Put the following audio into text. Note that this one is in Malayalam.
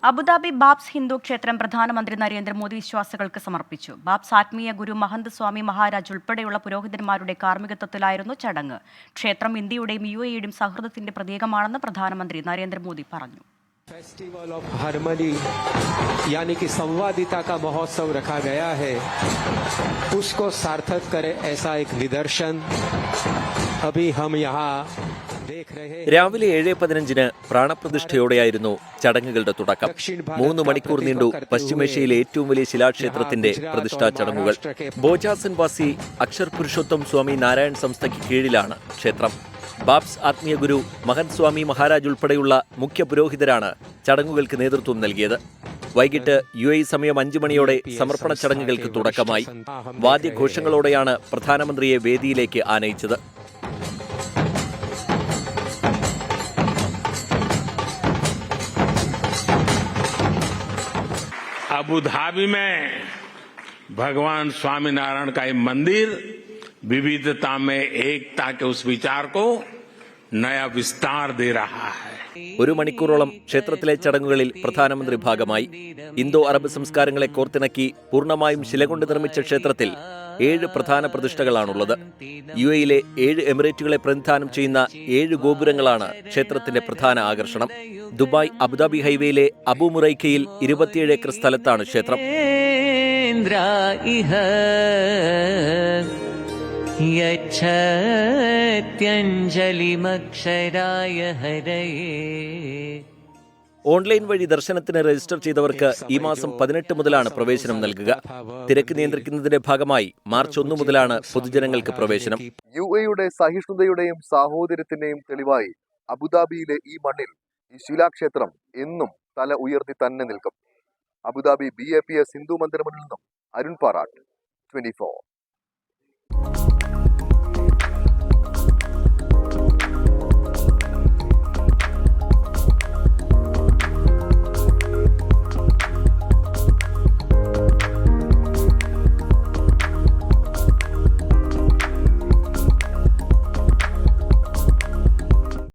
അബുദാബി ബാബ്സ് ഹിന്ദു ക്ഷേത്രം പ്രധാനമന്ത്രി നരേന്ദ്രമോദി വിശ്വാസികൾക്ക് സമർപ്പിച്ചു. ബാബ്സ് ആത്മീയ ഗുരു മഹന്ത് സ്വാമി മഹാരാജ് ഉൾപ്പെടെയുള്ള പുരോഹിതന്മാരുടെ കാർമ്മികത്വത്തിലായിരുന്നു ചടങ്ങ്. ക്ഷേത്രം ഇന്ത്യയുടെയും UAE-യുടെയും സൗഹൃദത്തിന്റെ പ്രതീകമാണെന്ന് പ്രധാനമന്ത്രി നരേന്ദ്രമോദി പറഞ്ഞു. फेस्टिवल ऑफ हार्मनी यानी कि संवादिता का महोत्सव रखा गया है, उसको सार्थक करे ऐसा एक निदर्शन अभी हम यहाँ देख रहे हैं. രാവിലെ 7:15 പ്രാണപ്രതിഷ്ഠയോടെയായിരുന്നു ചടങ്ങുകളുടെ തുടക്കം. 3 മണിക്കൂർ നീണ്ടു പശ്ചിമേഷ്യയിലെ ഏറ്റവും വലിയ ശിലാക്ഷേത്രത്തിന്റെ പ്രതിഷ്ഠാ ചടങ്ങുകൾ. ബോജാസൻവാസി അക്ഷർ പുരുഷോത്തം സ്വാമി നാരായൺ സംസ്ഥയ്ക്ക് കീഴിലാണ് ക്ഷേത്രം. ബാബ്സ് ആത്മീയ ഗുരു മഹന്ത് സ്വാമി മഹാരാജ് ഉൾപ്പെടെയുള്ള മുഖ്യ പുരോഹിതരാണ് ചടങ്ങുകൾക്ക് നേതൃത്വം നൽകിയത്. വൈകിട്ട് UAE സമയം 5 മണിയോടെ സമർപ്പണ ചടങ്ങുകൾക്ക് തുടക്കമായി. വാദ്യഘോഷങ്ങളോടെയാണ് പ്രധാനമന്ത്രിയെ വേദിയിലേക്ക് ആനയിച്ചത്. अबुधाबी में भगवान स्वामीनारायण का ये मंदिर विविधता में एकता के उस विचार को नया विस्तार दे रहा है. 1 മണിക്കൂറോളം ക്ഷേത്രത്തിലെ ചടങ്ങുകളിൽ പ്രധാനമന്ത്രി ഭാഗമായി. ഇന്തോ അറബ് സംസ്കാരങ്ങളെ കോർത്തിണക്കി പൂർണ്ണമായും ശിലകൊണ്ട് നിർമ്മിച്ച ക്ഷേത്രത്തിൽ 7 പ്രധാന പ്രതിഷ്ഠകളാണുള്ളത്. UAE-യിലെ 7 എമിറേറ്റുകളെ പ്രതിനിധാനം ചെയ്യുന്ന 7 ഗോപുരങ്ങളാണ് ക്ഷേത്രത്തിന്റെ പ്രധാന ആകർഷണം. ദുബായ് അബുദാബി ഹൈവേയിലെ അബുമുറൈഖയിൽ 27 ഏക്കർ സ്ഥലത്താണ് ക്ഷേത്രം. ഓൺലൈൻ വഴി ദർശനത്തിന് രജിസ്റ്റർ ചെയ്തവർക്ക് ഈ മാസം 18 മുതലാണ് പ്രവേശനം നൽകുക. തിരക്ക് നിയന്ത്രിക്കുന്നതിന്റെ ഭാഗമായി മാർച്ച് 1 മുതലാണ് പൊതുജനങ്ങൾക്ക് പ്രവേശനം. UAE-യുടെ സഹിഷ്ണുതയുടെയും സാഹോദര്യത്തിന്റെയും തെളിവായി അബുദാബിയിലെ ഈ മണ്ണിൽ ഈ ശിലാക്ഷേത്രം എന്നും തല ഉയർത്തി തന്നെ നിൽക്കും. അബുദാബി BAPS ഹിന്ദു മന്ദിരത്തിൽ നിന്നും അരുൺ പാറാട്ട്, 24.